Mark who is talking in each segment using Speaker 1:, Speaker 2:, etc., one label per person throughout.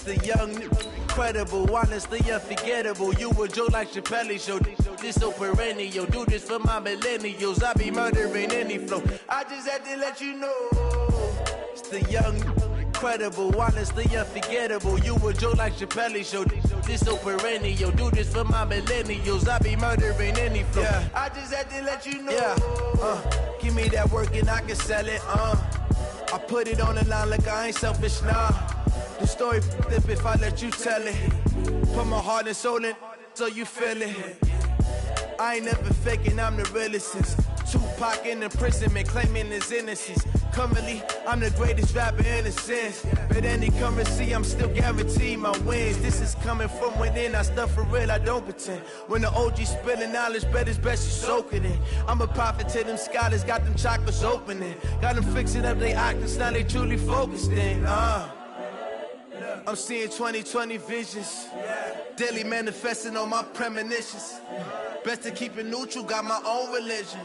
Speaker 1: The young, incredible, honestly unforgettable. You a Joe like Chappelle show. This so perennial. Do this for my millennials. I be murdering any flow. I just had to let you know. It's the young, incredible, honestly unforgettable. You a Joe like Chappelle show. This so perennial. Do this for my millennials. I be murdering any flow. Yeah. I just had to let you know. Yeah. Give me that work and I can sell it. I put it on the line like I ain't selfish, nah. The story flip if I let you tell it. Put my heart and soul in so you feel it. I ain't never faking, I'm the realest since Tupac in imprisonment, claiming his innocence. Currently, I'm the greatest rapper in a sense. But any currency, I'm still guaranteed my wins. This is coming from within, I stuff for real, I don't pretend. When the OG spilling knowledge, bet it's best you soak it in. I'm a prophet to them scholars, got them chakras opening. Got them fixing up they octaves, now they truly focused in. I'm seeing 2020 visions, daily manifesting on my premonitions. Best to keep it neutral, got my own religion.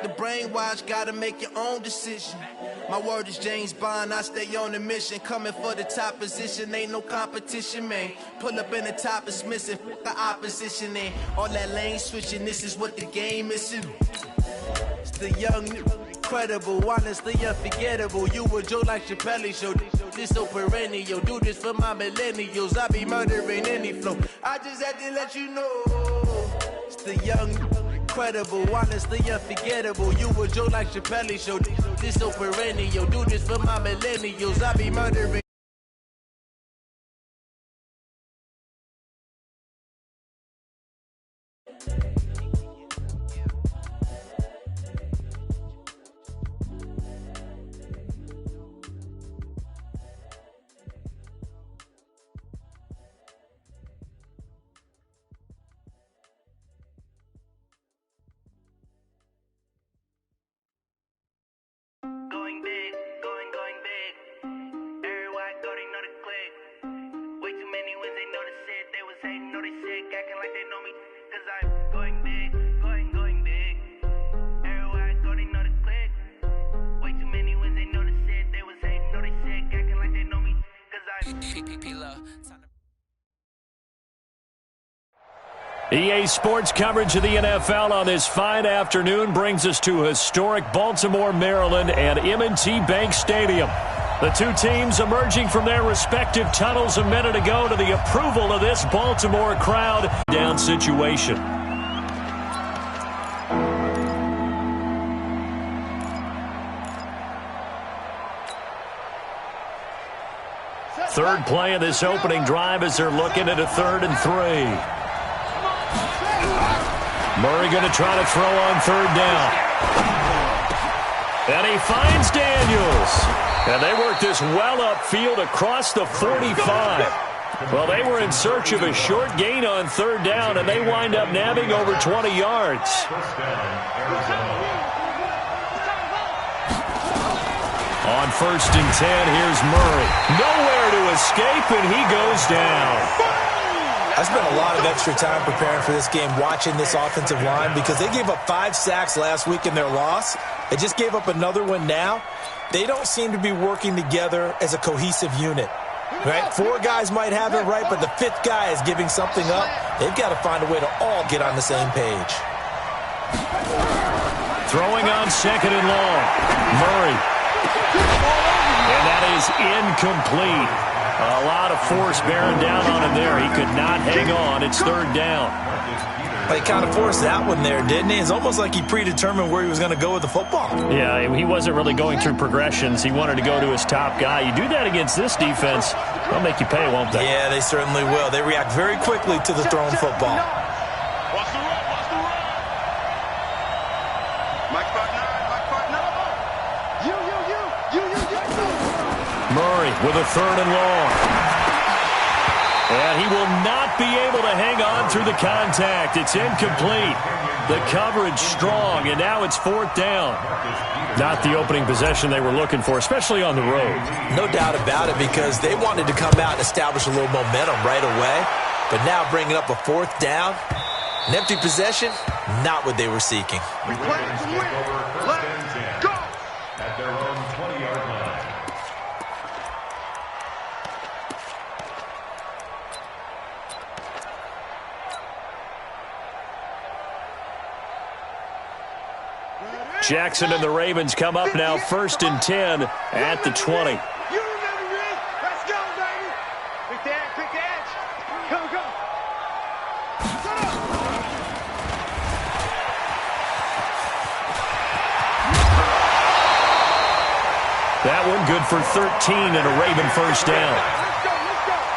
Speaker 1: The brainwash, gotta make your own decision. My word is James Bond, I stay on the mission. Coming for the top position, ain't no competition, man. Pull up in the top, it's missing, the opposition in. All that lane switching, this is what the game is. It's the young, incredible, honestly unforgettable. You a Joe like Chappelle show. This so perennial. Do this for my millennials. I be murdering any flow. I just had to let you know. It's the young, incredible, honestly unforgettable. You a Joe like Chappelle show. This so perennial. Do this for my millennials. I be murdering.
Speaker 2: Going big, going big. Everywhere I go, they know the click. Way too many wins, they know the shit. They was hating, know they sick, acting like they know me. Cause I'm going big, going big. Everywhere I go, they know the click. Way too many wins, they know the shit. They was hating, know they sick, acting like they know me. Cause I'm
Speaker 3: EA Sports coverage of the NFL on this fine afternoon brings us to historic Baltimore, Maryland and M&T Bank Stadium. The two teams emerging from their respective tunnels a minute ago to the approval of this Baltimore crowd. Down situation. Third play of this opening drive as they're looking at a 3rd and 3. Murray going to try to throw on 3rd down. And he finds Daniels. And they work this well upfield across the 45. Well, they were in search of a short gain on 3rd down, and they wind up nabbing over 20 yards. On 1st and 10, here's Murray. Nowhere to escape, and he goes down.
Speaker 4: I spent a lot of extra time preparing for this game, watching this offensive line, because they gave up 5 sacks last week in their loss. They just gave up another one now. They don't seem to be working together as a cohesive unit. Right? 4 guys might have it right, but the 5th guy is giving something up. They've got to find a way to all get on the same page.
Speaker 3: Throwing on 2nd and long. Murray. And that is incomplete. A lot of force bearing down on him there. He could not hang on. It's 3rd down.
Speaker 4: But he kind of forced that one there, didn't he? It's almost like he predetermined where he was going to go with the football.
Speaker 3: Yeah, he wasn't really going through progressions. He wanted to go to his top guy. You do that against this defense, they'll make you pay, won't they?
Speaker 4: Yeah, they certainly will. They react very quickly to the thrown football.
Speaker 3: Murray with a 3rd and long. And he will not be able to hang on through the contact. It's incomplete. The coverage strong, and now it's 4th down. Not the opening possession they were looking for, especially on the road.
Speaker 4: No doubt about it, because they wanted to come out and establish a little momentum right away. But now bringing up a 4th down, An empty possession, not what they were seeking.
Speaker 5: We play to win. Let's go.
Speaker 6: At their own 20-yard line.
Speaker 3: Jackson and the Ravens come up now 1st and 10 at the 20.
Speaker 5: You remember me? Let's go, baby. Quick edge. Go.
Speaker 3: That one good for 13 and a Raven first down.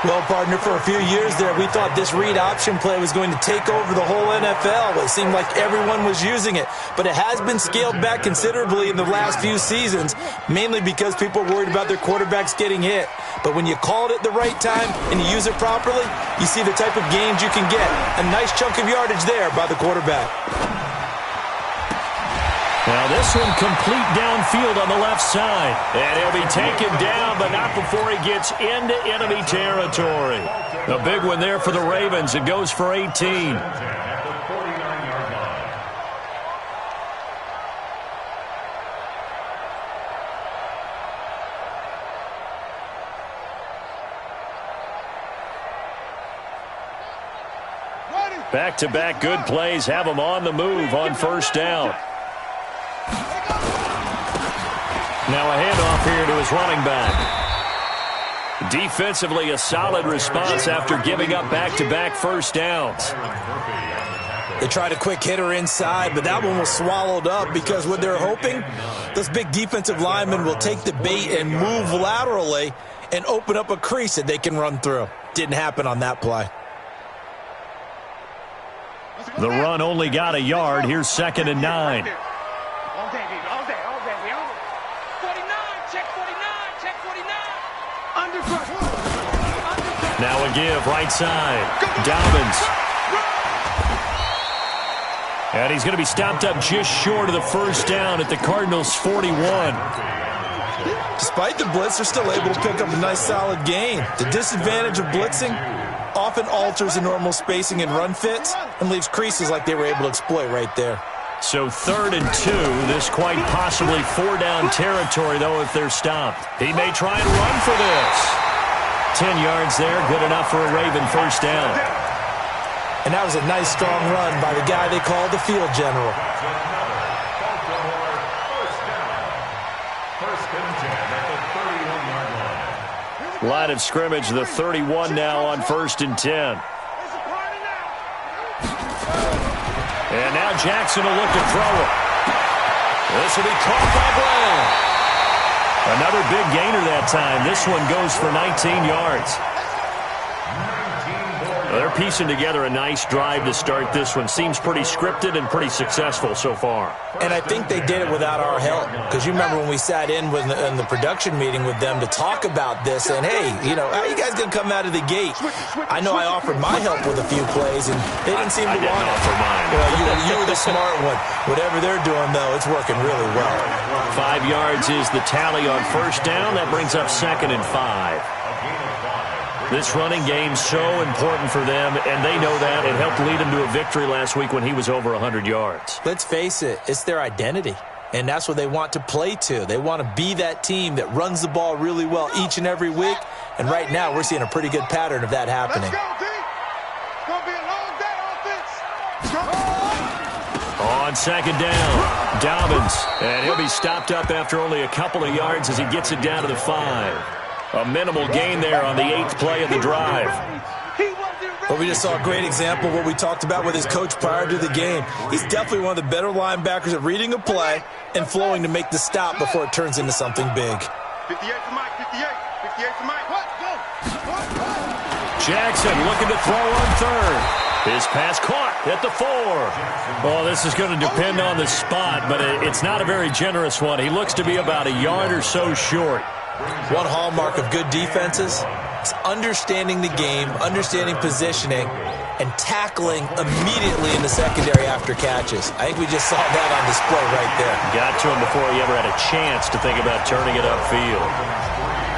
Speaker 4: Well, partner, for a few years there, we thought this read option play was going to take over the whole NFL. It seemed like everyone was using it, but it has been scaled back considerably in the last few seasons, mainly because people are worried about their quarterbacks getting hit. But when you call it at the right time and you use it properly, you see the type of gains you can get. A nice chunk of yardage there by the quarterback.
Speaker 3: Now this one complete downfield on the left side. And he'll be taken down, but not before he gets into enemy territory. A big one there for the Ravens. It goes for 18.
Speaker 6: At the 49-yard line.
Speaker 3: Back-to-back good plays have him on the move on first down. Now a handoff here to his running back. Defensively, a solid response after giving up back-to-back first downs.
Speaker 4: They tried a quick hitter inside, but that one was swallowed up because what they're hoping, those big defensive linemen will take the bait and move laterally and open up a crease that they can run through. Didn't happen on that play.
Speaker 3: The run only got a yard. Here's 2nd and 9. Now a give, right side. Dobbins. And he's going to be stopped up just short of the first down at the Cardinals' 41.
Speaker 4: Despite the blitz, they're still able to pick up a nice solid gain. The disadvantage of blitzing often alters the normal spacing and run fits and leaves creases like they were able to exploit right there.
Speaker 3: So 3rd and 2. This quite possibly 4-down territory, though, if they're stopped. He may try and run for this. 10 yards there, good enough for a Raven first down.
Speaker 4: And that was a nice, strong run by the guy they call the field general.
Speaker 3: Line of scrimmage, the 31 now on 1st and 10. And now Jackson will look to throw it. This will be caught by Brown. Another big gainer that time. This one goes for 19 yards. They're piecing together a nice drive to start this one. Seems pretty scripted and pretty successful so far.
Speaker 4: And I think they did it without our help. Because you remember when we sat in the production meeting with them to talk about this. And, hey, you know, how are you guys going to come out of the gate? I know I offered my help with a few plays, and they didn't seem to want it.
Speaker 3: Offer mine.
Speaker 4: Well, you were the smart one. Whatever they're doing, though, it's working really well.
Speaker 3: 5 yards is the tally on first down. That brings up 2nd and 5. This running game's so important for them, and they know that. It helped lead them to a victory last week when he was over 100 yards.
Speaker 4: Let's face it, it's their identity, and that's what they want to play to. They want to be that team that runs the ball really well each and every week, and right now we're seeing a pretty good pattern of that happening.
Speaker 5: It's going to be a long day on this.
Speaker 3: On 2nd down, Dobbins, and he'll be stopped up after only a couple of yards as he gets it down to the 5. A minimal gain there on the 8th play of the drive.
Speaker 4: But we just saw a great example of what we talked about with his coach prior to the game. He's definitely one of the better linebackers at reading a play and flowing to make the stop before it turns into something big.
Speaker 5: 58 for Mike, 58 for Mike.
Speaker 3: Jackson looking to throw on 3rd. His pass caught at the 4. Well, this is going to depend on the spot, but it's not a very generous one. He looks to be about a yard or so short.
Speaker 4: One hallmark of good defenses is understanding the game, understanding positioning, and tackling immediately in the secondary after catches. I think we just saw that on display right there.
Speaker 3: Got to him before he ever had a chance to think about turning it upfield.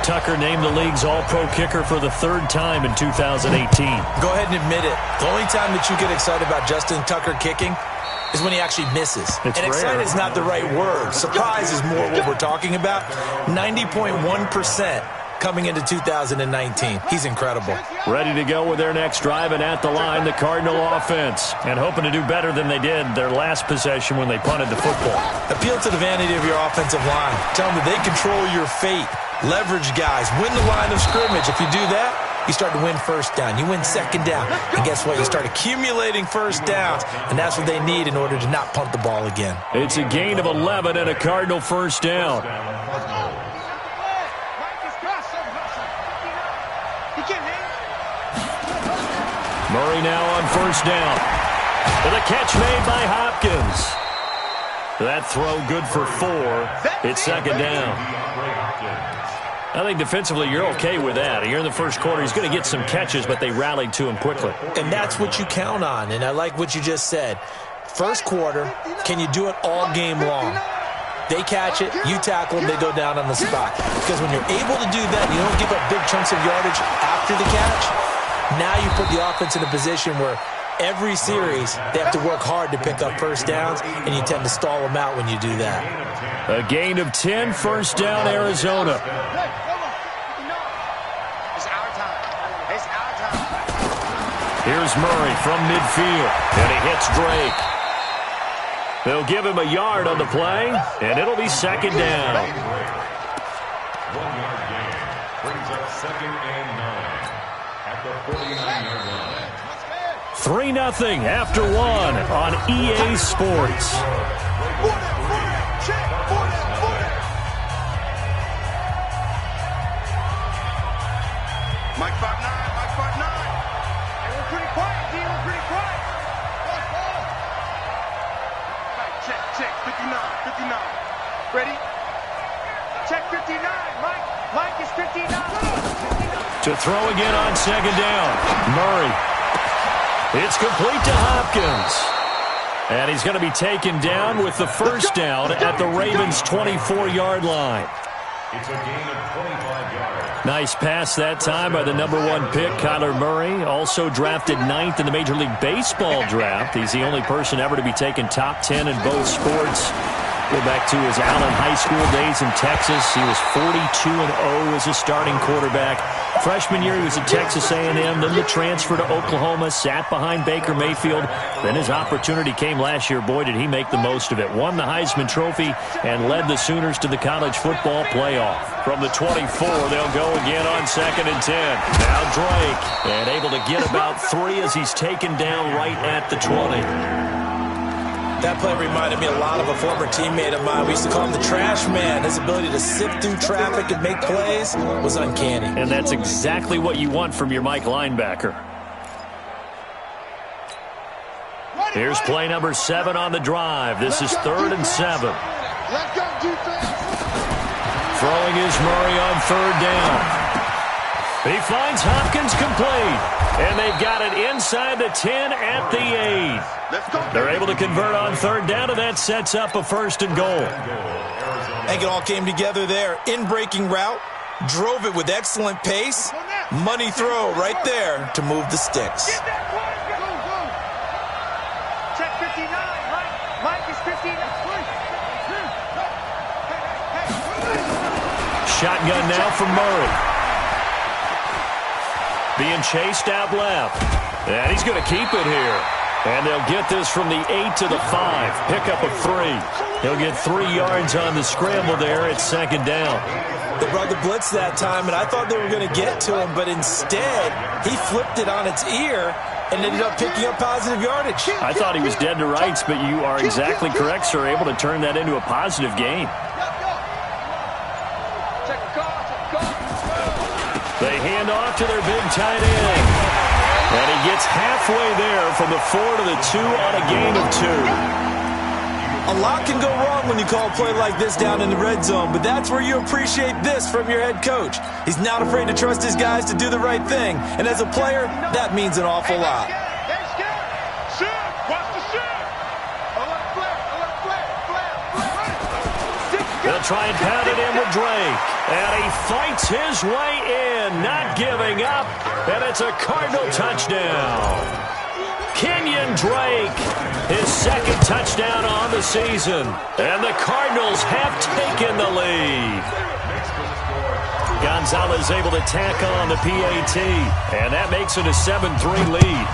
Speaker 3: Tucker named the league's all-pro kicker for the third time in 2018.
Speaker 4: Go ahead and admit it. The only time that you get excited about Justin Tucker kicking is when he actually misses.
Speaker 3: It's
Speaker 4: and excited is not the right word. Surprise is more what we're talking about. 90.1% coming into 2019. He's incredible.
Speaker 3: Ready to go with their next drive, and at the line, the Cardinal offense. And hoping to do better than they did their last possession when they punted the football.
Speaker 4: Appeal to the vanity of your offensive line. Tell them that they control your fate. Leverage guys. Win the line of scrimmage. If you do that, you start to win first down. You win second down. And guess what? You start accumulating first downs, and that's what they need in order to not punt the ball again.
Speaker 3: It's a gain of 11 and a Cardinal first down. Murray now on first down. With a catch made by Hopkins. That throw good for 4. It's second down. I think defensively you're okay with that. Here in the first quarter, he's going to get some catches, but they rallied to him quickly.
Speaker 4: And that's what you count on, and I like what you just said. First quarter, can you do it all game long? They catch it, you tackle them, they go down on the spot. Because when you're able to do that, you don't give up big chunks of yardage after the catch. Now you put the offense in a position where every series they have to work hard to pick up first downs, and you tend to stall them out when you do that.
Speaker 3: A gain of 10, first down, Arizona. Here's Murray from midfield, and he hits Drake. They'll give him a yard on the play, and it'll be second down.
Speaker 6: 1 yard gain brings up second and 9 at the 49-yard line.
Speaker 3: 3-0 after 1 on EA Sports.
Speaker 5: Mike 5'9", Mike 5'9". Hey, we're pretty quiet, D. We're pretty quiet. Right, check, 59. Ready? Check 59, Mike. Mike is 59.
Speaker 3: To throw again on second down. Murray. It's complete to Hopkins. And he's going to be taken down with the first down at the Ravens' 24-yard line.
Speaker 6: It's a gain of 25 yards.
Speaker 3: Nice pass that time by the number 1 pick, Kyler Murray. Also drafted 9th in the Major League Baseball draft. He's the only person ever to be taken top 10 in both sports. Go back to his Allen High School days in Texas. He was 42-0 as a starting quarterback. Freshman year, he was at Texas A&M. Then the transfer to Oklahoma, sat behind Baker Mayfield. Then his opportunity came last year. Boy, did he make the most of it. Won the Heisman Trophy and led the Sooners to the college football playoff. From the 24, they'll go again on second and 10. Now Drake, and able to get about 3 as he's taken down right at the 20.
Speaker 4: That play reminded me a lot of a former teammate of mine. We used to call him the trash man. His ability to sift through traffic and make plays was uncanny.
Speaker 3: And that's exactly what you want from your Mike linebacker. Here's play number 7 on the drive. This is 3rd and 7.
Speaker 5: Let's go, defense.
Speaker 3: Throwing is Murray on 3rd down. He finds Hopkins complete. And they've got it inside the 10 at the 8. They're able to convert on 3rd down, and that sets up a 1st and goal.
Speaker 4: I think it all came together there. In-breaking route, drove it with excellent pace. Money throw right there to move the sticks.
Speaker 5: Check 59, Mike is 59.
Speaker 3: Shotgun now from Murray. Being chased out left. And he's going to keep it here. And they'll get this from the 8 to the 5. Pickup of 3. He'll get 3 yards on the scramble there at second down.
Speaker 4: They brought the blitz that time, and I thought they were going to get to him, but instead he flipped it on its ear and ended up picking up positive yardage.
Speaker 3: I thought he was dead to rights, but you are exactly correct, sir. Able to turn that into a positive gain. They hand off to their big tight end. And he gets halfway there from the 4 to the 2 on a gain of 2.
Speaker 4: A lot can go wrong when you call a play like this down in the red zone, but that's where you appreciate this from your head coach. He's not afraid to trust his guys to do the right thing. And as a player, that means an awful lot.
Speaker 3: They'll They'll try and pound it in with Drake. And he fights his way in, not giving up. And it's a Cardinal touchdown. Kenyon Drake, his second touchdown on the season. And the Cardinals have taken the lead. Gonzalez able to tack on the PAT. And that makes it a 7-3 lead.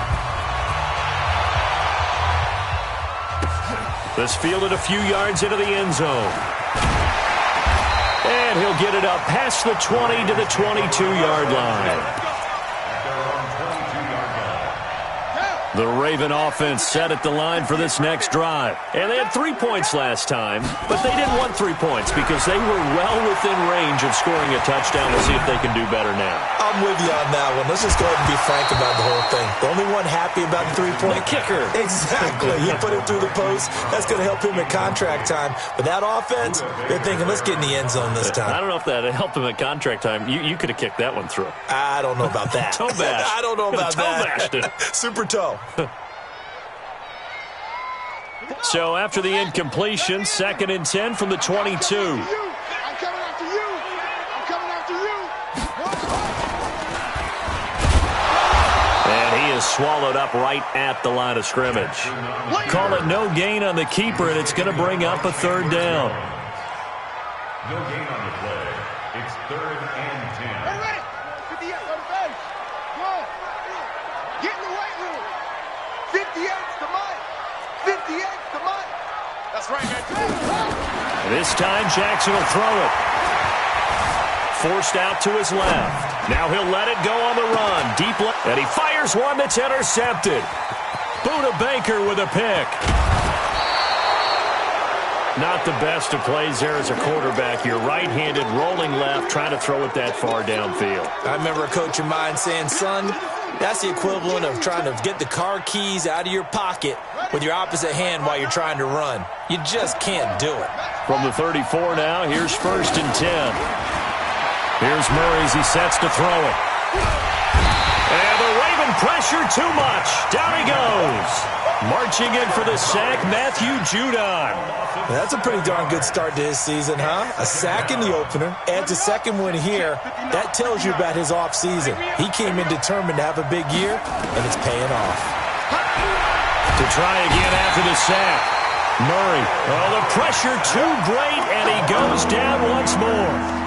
Speaker 3: This fielded a few yards into the end zone. And he'll get it up past the 20 to the 22-yard line. The Raven offense set at the line for this next drive. And they had 3 points last time, but they didn't want 3 points because they were well within range of scoring a touchdown. We'll see if they can do better now.
Speaker 4: I'm with you on that one. Let's just go ahead and be frank about the whole thing. The only one happy about the 3-point?
Speaker 3: The kicker.
Speaker 4: Exactly. He put it through the post. That's going to help him at contract time. But that offense, they're thinking, let's get in the end zone this time.
Speaker 3: I don't know if that helped him at contract time. You could have kicked that one through.
Speaker 4: I don't know about that.
Speaker 3: Toe bash.
Speaker 4: I don't know about that.
Speaker 3: Toe bashed it.
Speaker 4: Super toe.
Speaker 3: So after the incompletion, 2nd and 10 from the 22.
Speaker 5: I'm coming after you. I'm coming after you.
Speaker 3: And he is swallowed up right at the line of scrimmage. Call it no gain on the keeper, and it's going to bring up a 3rd down.
Speaker 6: No gain on the play. It's 3rd and 10.
Speaker 5: Ready. 58 on the base. Go. Get in the weight room. 58's the mic. 58's the mic. That's right, man.
Speaker 3: This time, Jackson will throw it. Forced out to his left. Now he'll let it go on the run. Deep left. And he fires one that's intercepted. Buda Baker with a pick. Not the best of plays there as a quarterback. You're right-handed, rolling left, trying to throw it that far downfield.
Speaker 4: I remember a coach of mine saying, son, that's the equivalent of trying to get the car keys out of your pocket with your opposite hand while you're trying to run. You just can't do it.
Speaker 3: From the 34 now, here's 1st and 10. Here's Murray as he sets to throw it. And the Raven pressure too much. Down he goes. Marching in for the sack, Matthew Judon.
Speaker 4: That's a pretty darn good start to his season, huh? A sack in the opener, adds a 2nd one here. That tells you about his offseason. He came in determined to have a big year, and it's paying off.
Speaker 3: To try again after the sack. Murray. Oh, the pressure too great, and he goes down once more.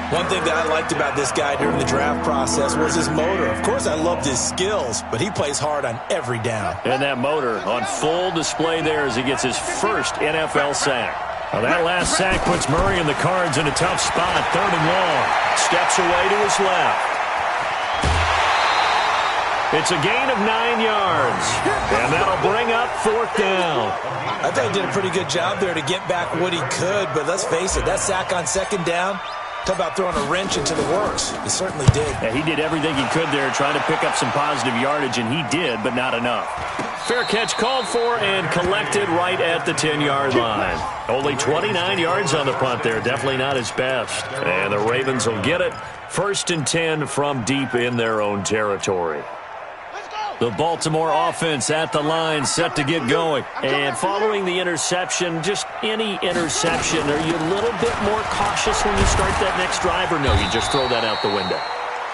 Speaker 4: One thing that I liked about this guy during the draft process was his motor. Of course, I loved his skills, but he plays hard on every down.
Speaker 3: And that motor on full display there as he gets his first NFL sack. Now that last sack puts Murray and the Cards in a tough spot. 3rd and long. Steps away to his left. It's a gain of 9 yards. And that'll bring up 4th down.
Speaker 4: I thought he did a pretty good job there to get back what he could, but let's face it, that sack on 2nd down, talk about throwing a wrench into the works. He certainly did.
Speaker 3: Yeah, he did everything he could there, trying to pick up some positive yardage, and he did, but not enough. Fair catch called for and collected right at the 10-yard line. Only 29 yards on the punt there. Definitely not his best. And the Ravens will get it. 1st and 10 from deep in their own territory. The Baltimore offense at the line, set to get going. And following the interception, just any interception, are you a little bit more cautious when you start that next drive, or no, you just throw that out the window?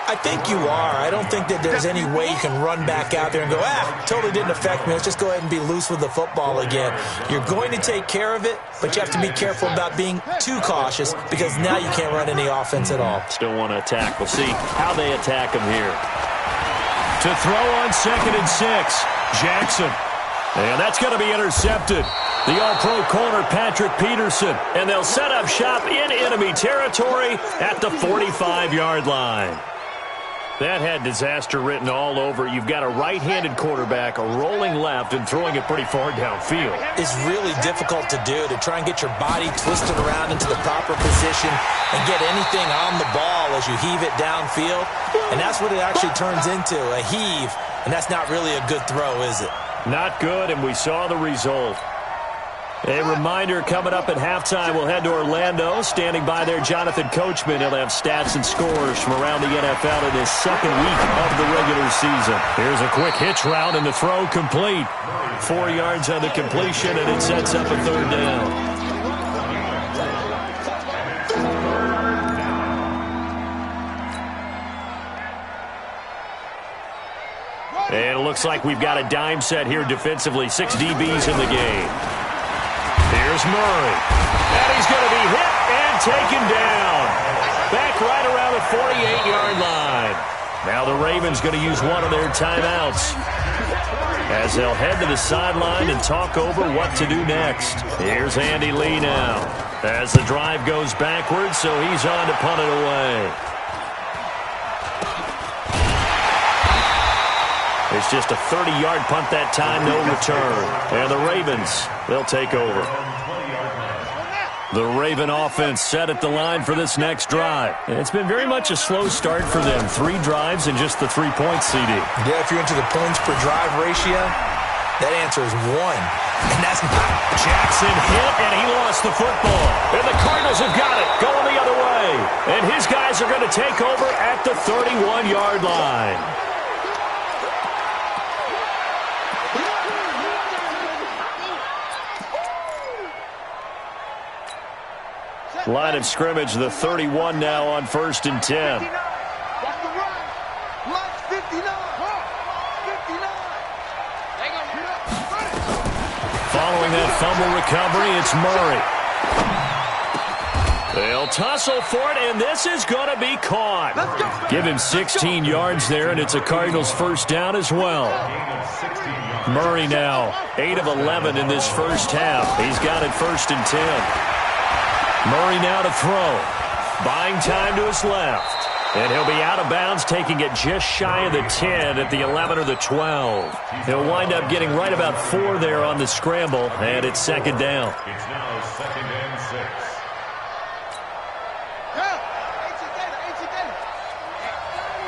Speaker 4: I think you are. I don't think that there's any way you can run back out there and go, totally didn't affect me. Let's just go ahead and be loose with the football again. You're going to take care of it, but you have to be careful about being too cautious because now you can't run any offense at all.
Speaker 3: Still want to attack. We'll see how they attack him here. To throw on 2nd and 6, Jackson. And that's going to be intercepted. The all-pro corner, Patrick Peterson. And they'll set up shop in enemy territory at the 45-yard line. That had disaster written all over it. You've got a right-handed quarterback, a rolling left, and throwing it pretty far downfield.
Speaker 4: It's really difficult to do, to try and get your body twisted around into the proper position and get anything on the ball as you heave it downfield. And that's what it actually turns into, a heave. And that's not really a good throw, is it?
Speaker 3: Not good, and we saw the result. A reminder coming up at halftime, we'll head to Orlando. Standing by there, Jonathan Coachman. He'll have stats and scores from around the NFL in his 2nd week of the regular season. Here's a quick hitch route, and the throw complete. 4 yards on the completion, and it sets up a 3rd down. looks like we've got a dime set here defensively. 6 DBs in the game. Here's Murray. And he's going to be hit and taken down. Back right around the 48-yard line. Now the Ravens going to use one of their timeouts as they'll head to the sideline and talk over what to do next. Here's Andy Lee now as the drive goes backwards, so he's on to punt it away. It's just a 30-yard punt that time, no return. And the Ravens, they'll take over. The Raven offense set at the line for this next drive. It's been very much a slow start for them. 3 drives and just the 3 points, CD.
Speaker 4: Yeah, if you're into the points per drive ratio, that answer is 1. And that's not.
Speaker 3: Jackson hit, and he lost the football. And the Cardinals have got it, going the other way. And his guys are going to take over at the 31-yard line. Line of scrimmage, the 31 now on 1st and 10. Following that fumble recovery, it's Murray. They'll tussle for it, and this is going to be caught. Give him 16 yards there, and it's a Cardinals first down as well. Murray now, 8 of 11 in this first half. He's got it 1st and 10. Murray now to throw. Buying time to his left. And he'll be out of bounds, taking it just shy of the 10 at the 11 or the 12. He'll wind up getting right about 4 there on the scramble, and it's 2nd down.
Speaker 6: It's now 2nd and 6.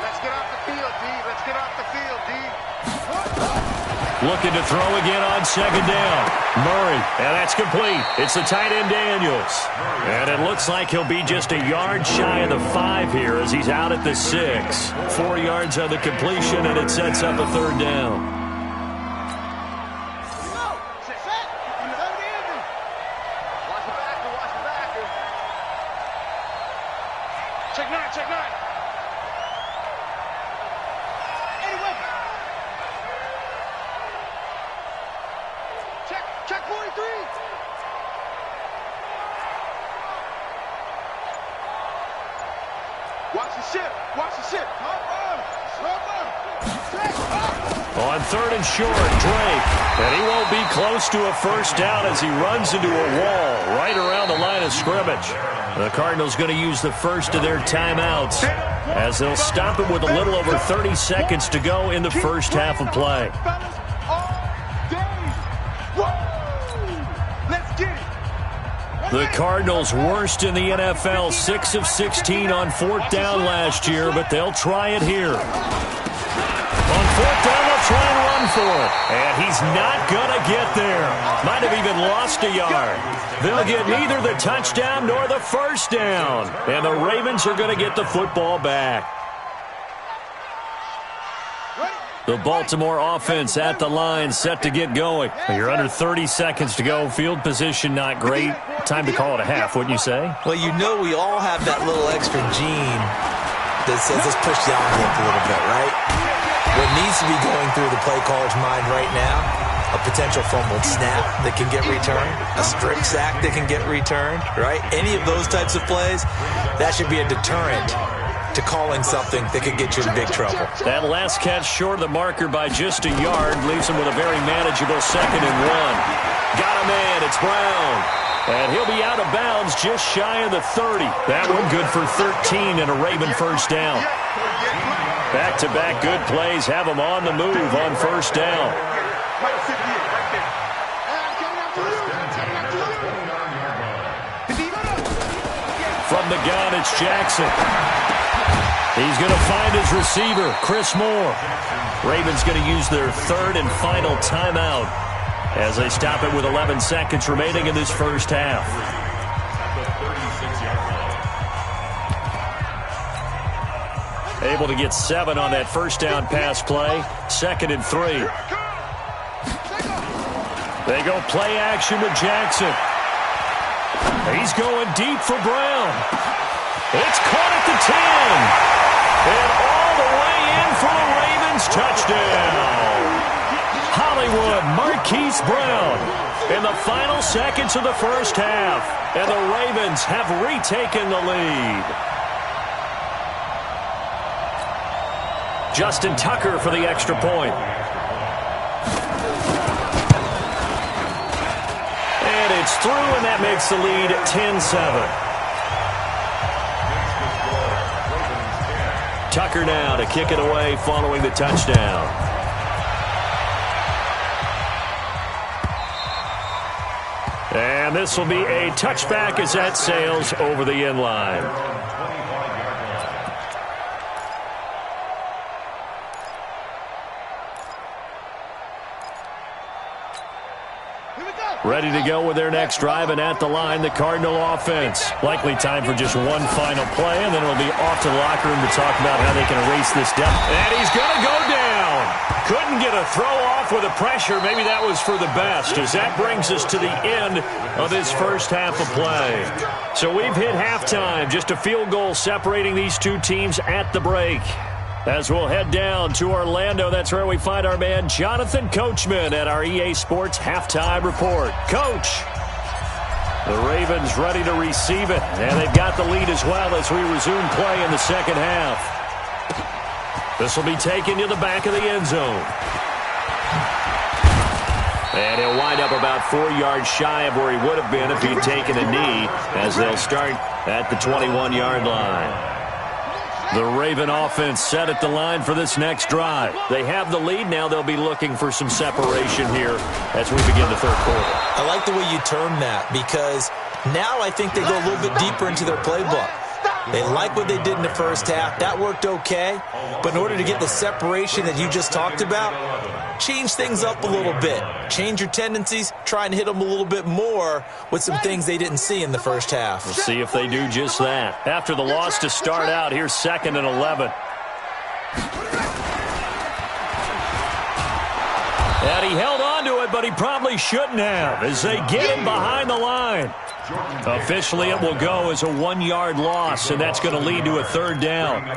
Speaker 5: Let's get off the field, D. Let's get off the field, D.
Speaker 3: Looking to throw again on 2nd down. Murray, and that's complete. It's the tight end Daniels. And it looks like he'll be just a yard shy of the 5 here as he's out at the 6. 4 yards on the completion, and it sets up a 3rd down.
Speaker 5: Check 9, check 9. Check 43. Watch the ship. Watch the ship.
Speaker 3: On 3rd and short, Drake. And he won't be close to a first down as he runs into a wall right around the line of scrimmage. The Cardinals going to use the first of their timeouts as they'll stop it with a little over 30 seconds to go in the first half of play. The Cardinals worst in the NFL, 6 of 16 on 4th down last year, but they'll try it here. On 4th down, they'll try and run for it. And he's not going to get there. Might have even lost a yard. They'll get neither the touchdown nor the first down. And the Ravens are going to get the football back. The Baltimore offense at the line, set to get going. You're under 30 seconds to go. Field position not great. Time to call it a half, wouldn't you say?
Speaker 4: Well, you know we all have that little extra gene that says let's push the envelope a little bit, right? What needs to be going through the play caller's mind right now, a potential fumbled snap that can get returned, a strip sack that can get returned, right? Any of those types of plays, that should be a deterrent to calling something that could get you in big trouble.
Speaker 3: That last catch short of the marker by just a yard leaves him with a very manageable 2nd and 1. Got him in. It's Brown. And he'll be out of bounds just shy of the 30. That one good for 13 and a Raven first down. Back-to-back good plays have him on the move on 1st down. From the gun, it's Jackson. He's going to find his receiver, Chris Moore. Ravens going to use their 3rd and final timeout as they stop it with 11 seconds remaining in this first half. Able to get 7 on that first down pass play. 2nd and 3. They go play action with Jackson. He's going deep for Brown. It's caught at the 10. And all the way in for a Ravens touchdown. Hollywood, Marquise Brown in the final seconds of the first half. And the Ravens have retaken the lead. Justin Tucker for the extra point. And it's through, and that makes the lead 10-7. Tucker now to kick it away following the touchdown. And this will be a touchback as that sails over the end line. Ready to go with their next drive, and at the line, the Cardinal offense. Likely time for just one final play, and then it'll be off to the locker room to talk about how they can erase this depth. And he's going to go down. Couldn't get a throw off with the pressure. Maybe that was for the best, as that brings us to the end of this first half of play. So we've hit halftime, just a field goal separating these two teams at the break. As we'll head down to Orlando, that's where we find our man Jonathan Coachman at our EA Sports Halftime Report. Coach, the Ravens ready to receive it, and they've got the lead as well as we resume play in the second half. This will be taken to the back of the end zone. And he'll wind up about 4 yards shy of where he would have been if he'd taken a knee, as they'll start at the 21-yard line. The Raven offense set at the line for this next drive. They have the lead. Now they'll be looking for some separation here as we begin the third quarter.
Speaker 4: I like the way you term that, because now I think they go a little bit deeper into their playbook. They like what they did in the first half. That worked okay. But in order to get the separation that you just talked about, change things up a little bit. Change your tendencies. Try and hit them a little bit more with some things they didn't see in the first half.
Speaker 3: We'll see if they do just that. After the loss to start out, here's 2nd and 11. And he held on to it, but he probably shouldn't have, as they get him behind the line. Officially, it will go as a 1-yard loss, and that's going to lead to a third down.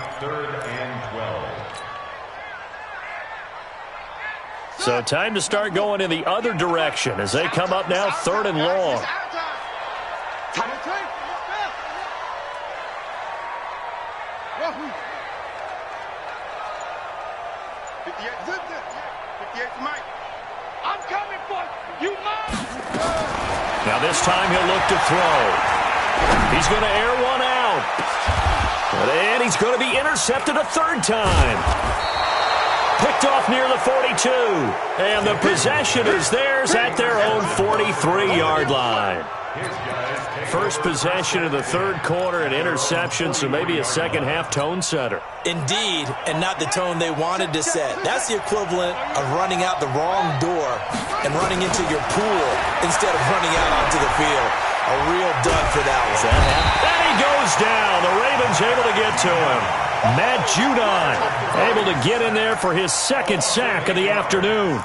Speaker 3: So time to start going in the other direction as they come up now 3rd and long. Now this time he'll look to throw. He's going to air one out. And he's going to be intercepted a third time. Picked off near the 42. And the possession is theirs at their own 43-yard line. First possession of the third quarter, an interception, so maybe a second-half tone setter.
Speaker 4: Indeed, and not the tone they wanted to set. That's the equivalent of running out the wrong door and running into your pool instead of running out onto the field. A real dud for that one.
Speaker 3: And he goes down. The Ravens able to get to him. Matt Judon able to get in there for his second sack of the afternoon.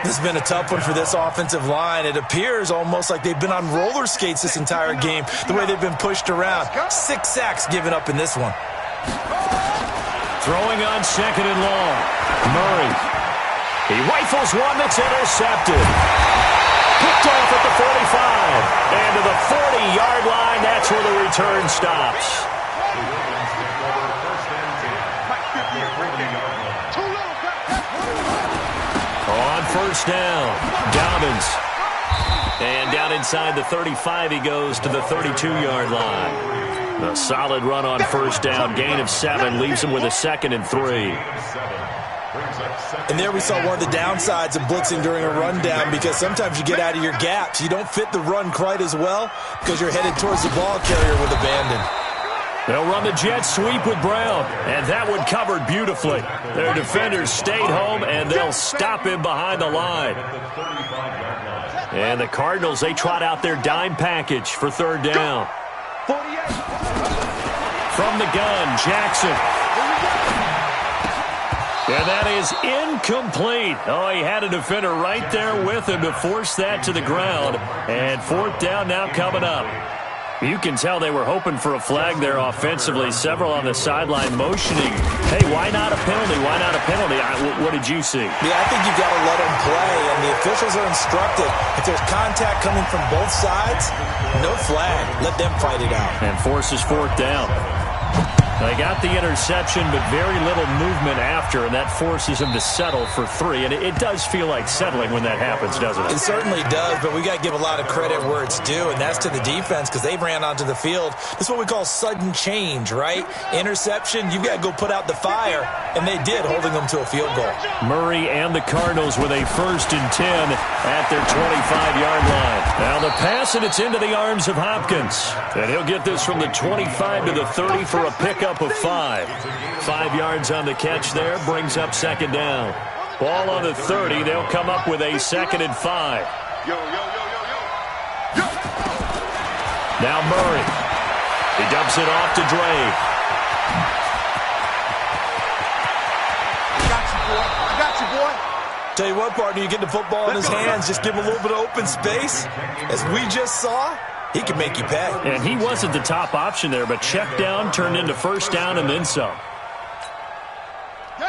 Speaker 4: This has been a tough one for this offensive line. It appears almost like they've been on roller skates this entire game, the way they've been pushed around. 6 sacks given up in this one.
Speaker 3: Throwing on 2nd and long. Murray. He rifles one that's intercepted. Picked off at the 45. And to the 40-yard line, that's where the return stops. On first down, Dobbins. And down inside the 35, he goes to the 32-yard line. A solid run on first down. Gain of 7 leaves him with a 2nd and 3.
Speaker 4: And there we saw one of the downsides of blitzing during a rundown, because sometimes you get out of your gaps. You don't fit the run quite as well because you're headed towards the ball carrier with abandon.
Speaker 3: They'll run the jet sweep with Brown, and that one covered beautifully. Their defenders stayed home, and they'll stop him behind the line. And the Cardinals, they trot out their dime package for third down. From the gun, Jackson. And that is incomplete. Oh, he had a defender right there with him to force that to the ground. And fourth down now coming up. You can tell they were hoping for a flag there offensively. Several on the sideline motioning, hey, why not a penalty? Why not a penalty? What did you see?
Speaker 4: Yeah, I think you've got to let them play, and the officials are instructed. If there's contact coming from both sides, no flag. Let them fight it out.
Speaker 3: And forces fourth down. They got the interception, but very little movement after, and that forces them to settle for 3. And it does feel like settling when that happens, doesn't it?
Speaker 4: It certainly does, but we got to give a lot of credit where it's due, and that's to the defense because they ran onto the field. This is what we call sudden change, right? Interception, you've got to go put out the fire, and they did, holding them to a field goal.
Speaker 3: Murray and the Cardinals with a 1st and 10 at their 25-yard line. Now the pass, and it's into the arms of Hopkins. And he'll get this from the 25 to the 30 for a pickup of 5. 5 yards on the catch there, brings up 2nd down. Ball on the 30, they'll come up with a 2nd and 5. Now Murray. He dumps it off to Drake.
Speaker 5: I got you, boy.
Speaker 4: Tell you what, partner, you get the football in his hands, just give him a little bit of open space. As we just saw, he can make you pay.
Speaker 3: And he wasn't the top option there, but check down turned into 1st down and then some.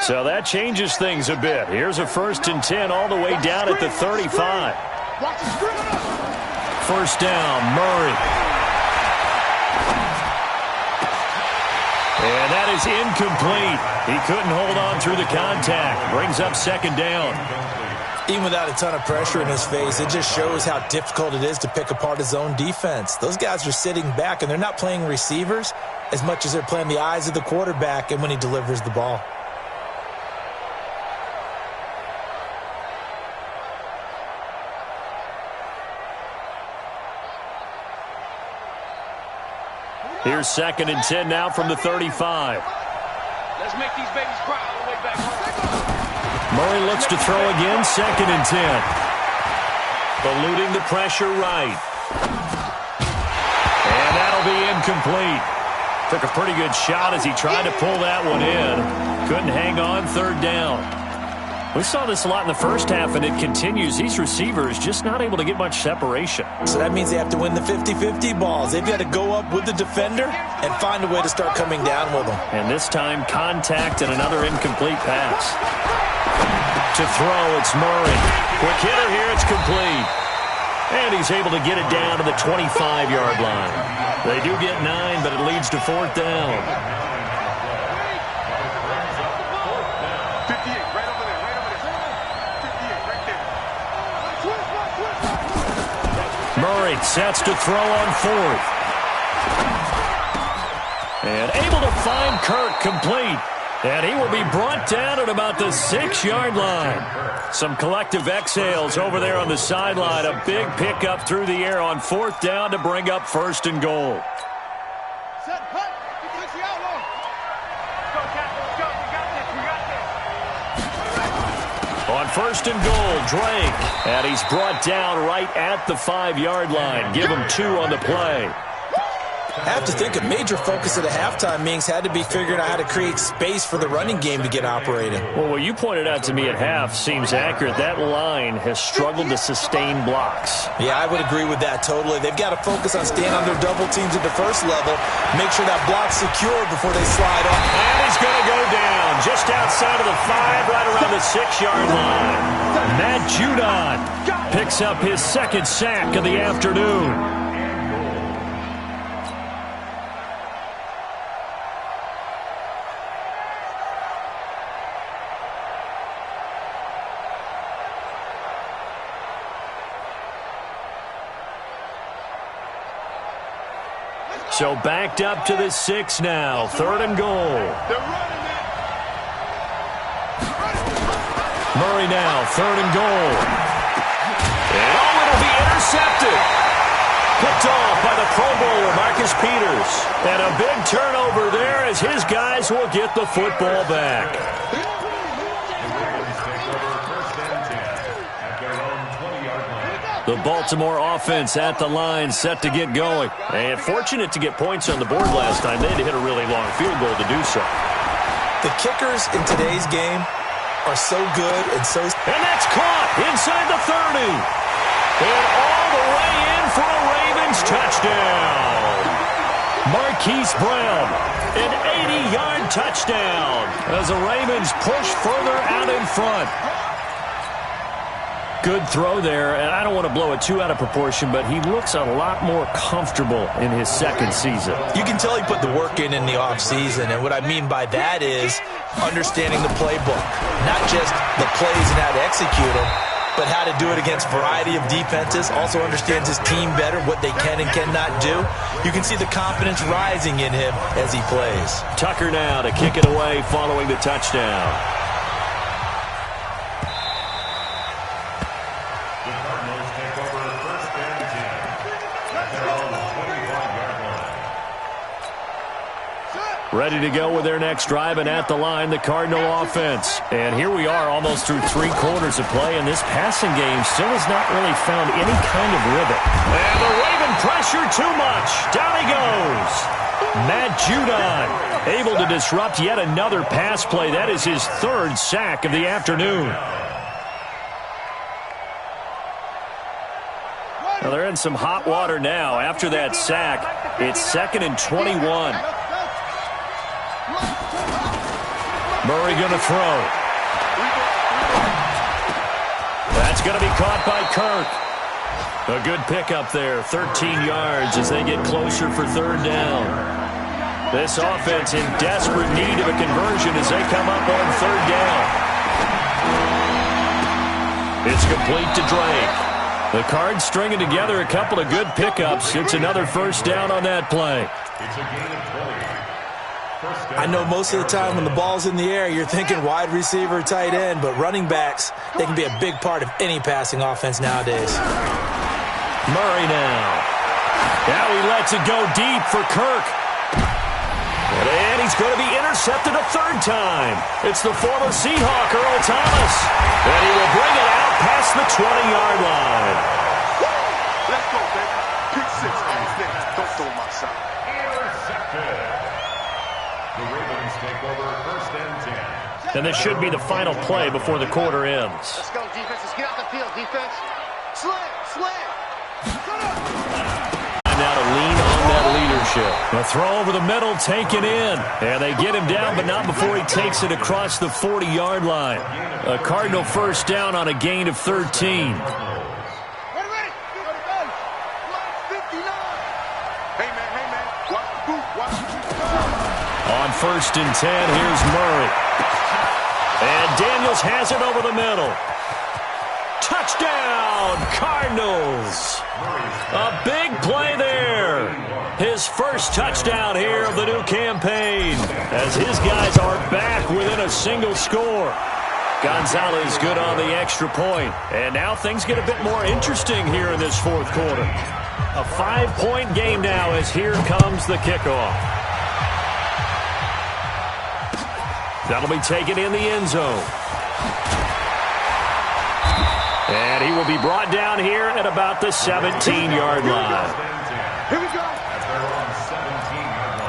Speaker 3: So that changes things a bit. Here's a 1st and 10 all the way down at the 35. 1st down, Murray. And that is incomplete. He couldn't hold on through the contact. Brings up 2nd down.
Speaker 4: Even without a ton of pressure in his face, it just shows how difficult it is to pick apart his own defense. Those guys are sitting back, and they're not playing receivers as much as they're playing the eyes of the quarterback and when he delivers the ball.
Speaker 3: Here's 2nd and 10 now from the 35.
Speaker 5: Let's make these babies cry all the way back home.
Speaker 3: Murray looks to throw again, 2nd and 10. Eluding the pressure right. And that'll be incomplete. Took a pretty good shot as he tried to pull that one in. Couldn't hang on, 3rd down. We saw this a lot in the first half, and it continues. These receivers just not able to get much separation.
Speaker 4: So that means they have to win the 50-50 balls. They've got to go up with the defender and find a way to start coming down with them.
Speaker 3: And this time, contact and another incomplete pass. To throw, it's Murray. Quick hitter here, it's complete. And he's able to get it down to the 25-yard line. They do get 9, but it leads to 4th down.
Speaker 5: 58, right over there, right over there. 58, right there.
Speaker 3: Murray sets to throw on 4th. And able to find Kirk complete. And he will be brought down at about the 6-yard line. Some collective exhales over there on the sideline. A big pickup through the air on 4th down to bring up 1st and goal.
Speaker 5: Set, cut. Fix the outlaw. Go, Captain. Go. We got this.
Speaker 3: On 1st and goal, Drake. And he's brought down right at the 5-yard line. Give him 2 on the play.
Speaker 4: I have to think a major focus of the halftime meetings had to be figuring out how to create space for the running game to get operating.
Speaker 3: Well, what you pointed out to me at half seems accurate. That line has struggled to sustain blocks.
Speaker 4: Yeah, I would agree with that totally. They've got to focus on staying on their double teams at the first level, make sure that block's secure before they slide off.
Speaker 3: And he's going to go down just outside of the 5, right around the 6-yard line. Matt Judon picks up his 2nd sack of the afternoon. So backed up to the 6 now. 3rd and goal. Murray now, 3rd and goal. And it'll be intercepted. Picked off by the Pro Bowler, Marcus Peters. And a big turnover there as his guys will get the football back. The Baltimore offense at the line, set to get going. And fortunate to get points on the board last time. They had to hit a really long field goal to do so.
Speaker 4: The kickers in today's game are so good and so...
Speaker 3: And that's caught inside the 30. And all the way in for a Ravens touchdown. Marquise Brown, an 80-yard touchdown as the Ravens push further out in front. Good throw there, and I don't want to blow it too out of proportion, but he looks a lot more comfortable in his second season.
Speaker 4: You can tell he put the work in the offseason, and what I mean by that is understanding the playbook, not just the plays and how to execute them, but how to do it against a variety of defenses, also understands his team better, what they can and cannot do. You can see the confidence rising in him as he plays.
Speaker 3: Tucker now to kick it away following the touchdown. Ready to go with their next drive, and at the line, the Cardinal offense. And here we are almost through 3 quarters of play, and this passing game still has not really found any kind of rhythm. And the Raven pressure too much. Down he goes. Matt Judon able to disrupt yet another pass play. That is his 3rd sack of the afternoon. Well, they're in some hot water now. After that sack, it's 2nd and 21. Murray going to throw. That's going to be caught by Kirk. A good pickup there, 13 yards as they get closer for 3rd down. This offense in desperate need of a conversion as they come up on 3rd down. It's complete to Drake. The Cards stringing together a couple of good pickups. It's another 1st down on that play.
Speaker 6: It's a gain of 20.
Speaker 4: I know most of the time when the ball's in the air, you're thinking wide receiver, tight end, but running backs, they can be a big part of any passing offense nowadays.
Speaker 3: Murray now. Now he lets it go deep for Kirk. And he's going to be intercepted a 3rd time. It's the former Seahawk, Earl Thomas. And he will bring it out past the 20-yard line.
Speaker 5: Let's go, baby. Pick 6 on his neck. Don't throw my son.
Speaker 6: Intercepted. The Ravens take over 1st and 10.
Speaker 3: And this should be the final play before the quarter ends.
Speaker 5: Let's go, defense. Let's get out the field, defense. Slam.
Speaker 3: Now to lean on that leadership. A throw over the middle, taken in. And they get him down, but not before he takes it across the 40-yard line. A Cardinal 1st down on a gain of 13. On 1st and 10, here's Murray. And Daniels has it over the middle. Touchdown, Cardinals. A big play there. His 1st touchdown here of the new campaign as his guys are back within a single score. Gonzalez good on the extra point. And now things get a bit more interesting here in this 4th quarter. A 5-point game now as here comes the kickoff. That'll be taken in the end zone. And he will be brought down here at about the 17-yard line.
Speaker 5: Here we go.
Speaker 6: At their own 17-yard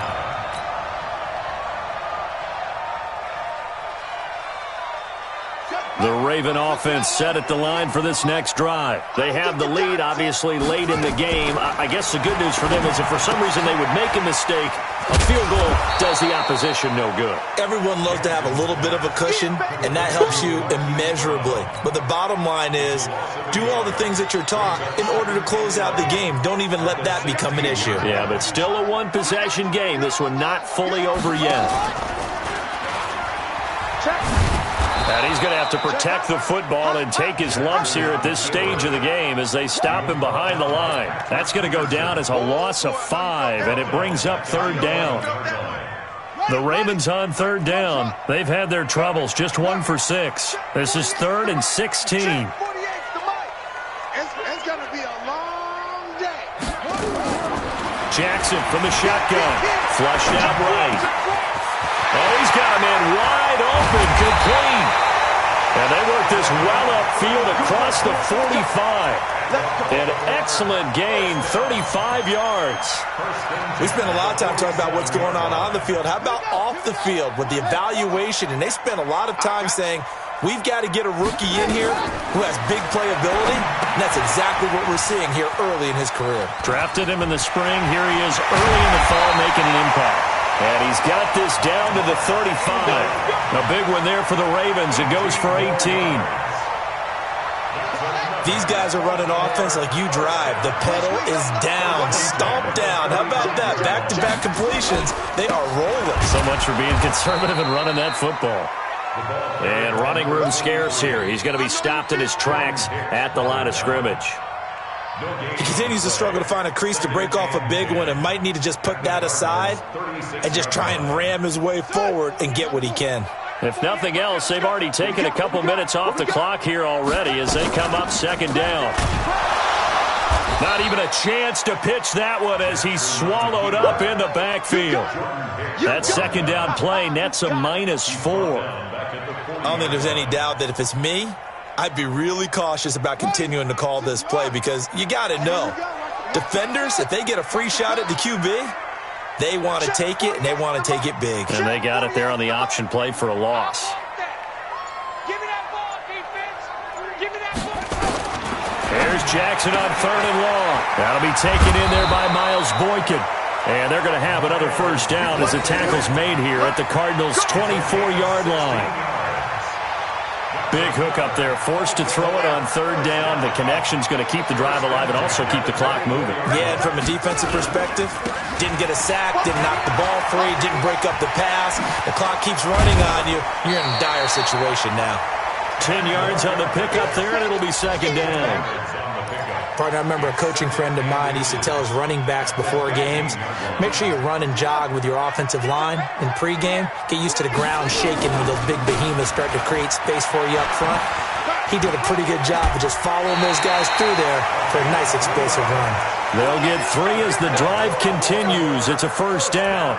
Speaker 6: line.
Speaker 3: The Raven offense set at the line for this next drive. They have the lead, obviously, late in the game. I guess the good news for them is if for some reason they would make a mistake, a field goal does the opposition no good.
Speaker 4: Everyone loves to have a little bit of a cushion, and that helps you immeasurably. But the bottom line is, do all the things that you're taught in order to close out the game. Don't even let that become an issue.
Speaker 3: Yeah, but still a 1-possession game. This one not fully over yet. And he's going to have to protect the football and take his lumps here at this stage of the game as they stop him behind the line. That's going to go down as a loss of 5, and it brings up 3rd down. The Ravens on 3rd down. They've had their troubles, just 1 for 6. This is 3rd and 16.
Speaker 5: It's going to be a long day.
Speaker 3: Jackson from the shotgun. Flushed out right. Oh, he's got a man wide open, complete. And they work this well upfield across the 45. An excellent gain, 35 yards.
Speaker 4: We spent a lot of time talking about what's going on the field. How about off the field with the evaluation? And they spent a lot of time saying, We've got to get a rookie in here who has big playability, and that's exactly what we're seeing here early in his career.
Speaker 3: Drafted him in the spring. Here he is early in the fall making an impact. And he's got this down to the 35. A big one there for the Ravens. It goes for 18.
Speaker 4: These guys are running offense like you drive. The pedal is down, stomp down. How about that? Back-to-back completions. They are rolling.
Speaker 3: So much for being conservative and running that football. And running room scarce here. He's going to be stopped in his tracks at the line of scrimmage.
Speaker 4: He continues to struggle to find a crease to break off a big one and might need to just put that aside and just try and ram his way forward and get what he can.
Speaker 3: If nothing else, they've already taken a couple minutes off the clock here already as they come up second down. Not even a chance to pitch that one as he's swallowed up in the backfield. That second down play nets a -4.
Speaker 4: I don't think there's any doubt that if it's me, I'd be really cautious about continuing to call this play because you got to know, defenders, if they get a free shot at the QB, they want to take it, and they want to take it big.
Speaker 3: And they got it there on the option play for a loss.
Speaker 5: Give me that ball, defense. Give me that ball.
Speaker 3: Here's Jackson on 3rd and long. That'll be taken in there by Miles Boykin. And they're going to have another first down as the tackle's made here at the Cardinals' 24-yard line. Big hook up there, forced to throw it on 3rd down. The connection's going to keep the drive alive and also keep the clock moving.
Speaker 4: Yeah, and from a defensive perspective, didn't get a sack, didn't knock the ball free, didn't break up the pass. The clock keeps running on you. You're in a dire situation now.
Speaker 3: 10 yards on the pickup there, and it'll be second down.
Speaker 7: Partner, I remember a coaching friend of mine used to tell his running backs before games, make sure you run and jog with your offensive line in pregame. Get used to the ground shaking when those big behemoths start to create space for you up front. He did a pretty good job of just following those guys through there for a nice explosive run.
Speaker 3: They'll get 3 as the drive continues. It's a first down.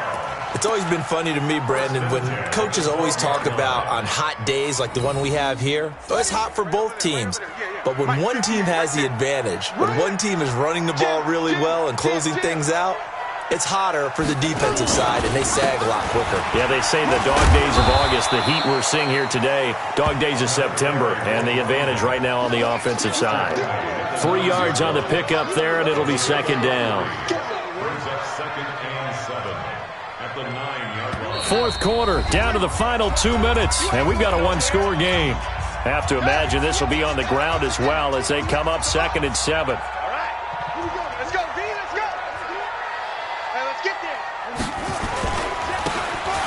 Speaker 4: It's always been funny to me, Brandon, when coaches always talk about on hot days like the one we have here, it's hot for both teams. But when one team has the advantage, when one team is running the ball really well and closing things out, it's hotter for the defensive side, and they sag a lot quicker.
Speaker 3: Yeah, they say the dog days of August, the heat we're seeing here today, dog days of September, and the advantage right now on the offensive side. 3 yards on the pickup there, and it'll be second down. Fourth quarter, down to the final 2 minutes, and we've got a one-score game. Have to imagine this will be on the ground as well as they come up 2nd and 7.
Speaker 5: All right. Here we go. Let's go, D. Let's go. Hey, let's get there.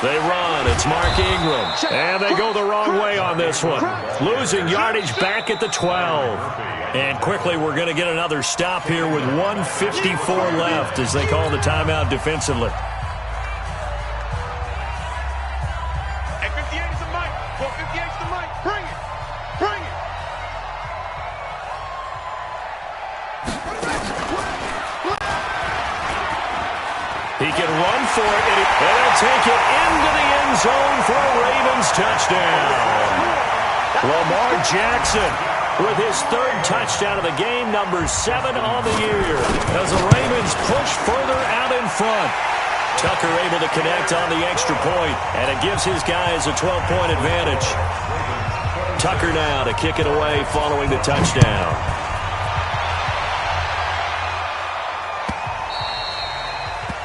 Speaker 3: They run. It's Mark Ingram. And they go the wrong way on this one. Losing yardage back at the 12. And quickly we're going to get another stop here with 1:54 left as they call the timeout defensively.
Speaker 5: Hey, 58 is the mic. 58 is the mic. Bring it. Bring it.
Speaker 3: He can run for it, and he'll take it into the end zone for a Ravens touchdown. Lamar Jackson with his 3rd touchdown of the game, number 7 on the year, as the Ravens push further out in front. Tucker able to connect on the extra point, and it gives his guys a 12-point advantage. Tucker now to kick it away following the touchdown.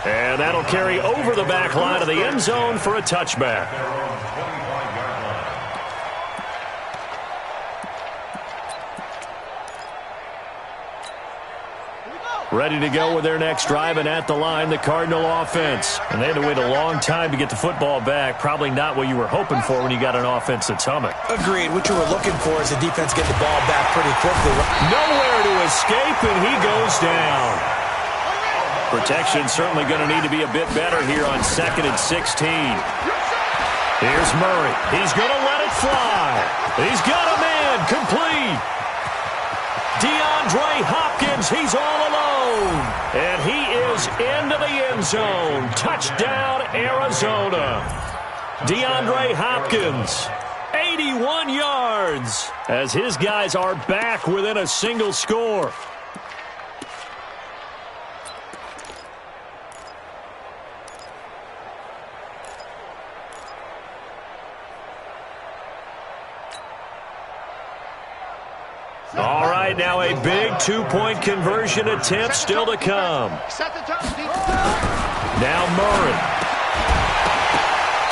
Speaker 3: And that'll carry over the back line of the end zone for a touchback. Ready to go with their next drive, and at the line, the Cardinal offense. And they had to wait a long time to get the football back. Probably not what you were hoping for when you got an offense that's humming.
Speaker 7: Agreed. What you were looking for is the defense get the ball back pretty quickly.
Speaker 3: Nowhere to escape, and he goes down. Protection certainly going to need to be a bit better here on 2nd and 16. Here's Murray. He's going to let it fly. He's got a man complete. DeAndre Hopkins, he's all alone. And he is into the end zone. Touchdown, Arizona. DeAndre Hopkins, 81 yards, as his guys are back within a single score. All right, now a big two-point conversion attempt still to come. Now Murray.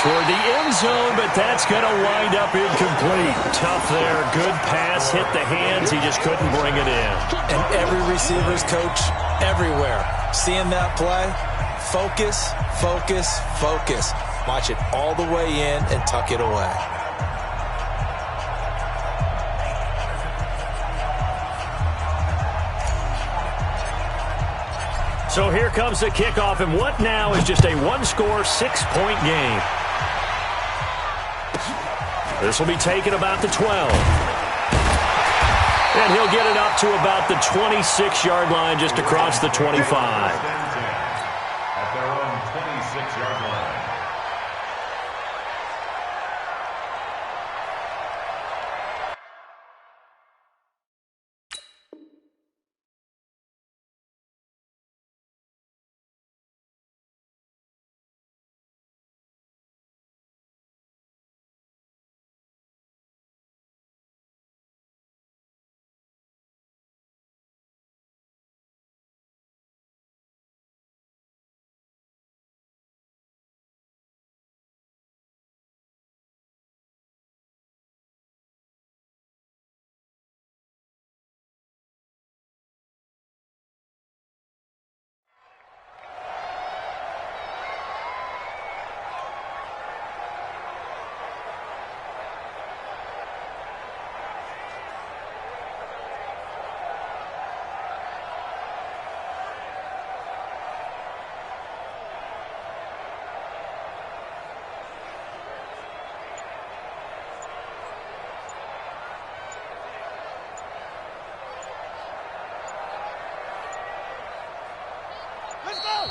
Speaker 3: Toward the end zone, but that's going to wind up incomplete. Tough there. Good pass. Hit the hands. He just couldn't bring it in.
Speaker 4: And every receiver's coach everywhere. Seeing that play, focus, focus, focus. Watch it all the way in and tuck it away.
Speaker 3: So here comes the kickoff, and what now is just a one-score, six-point game. This will be taken about the 12. And he'll get it up to about the 26-yard line, just across the 25.
Speaker 6: At their own 26-yard line.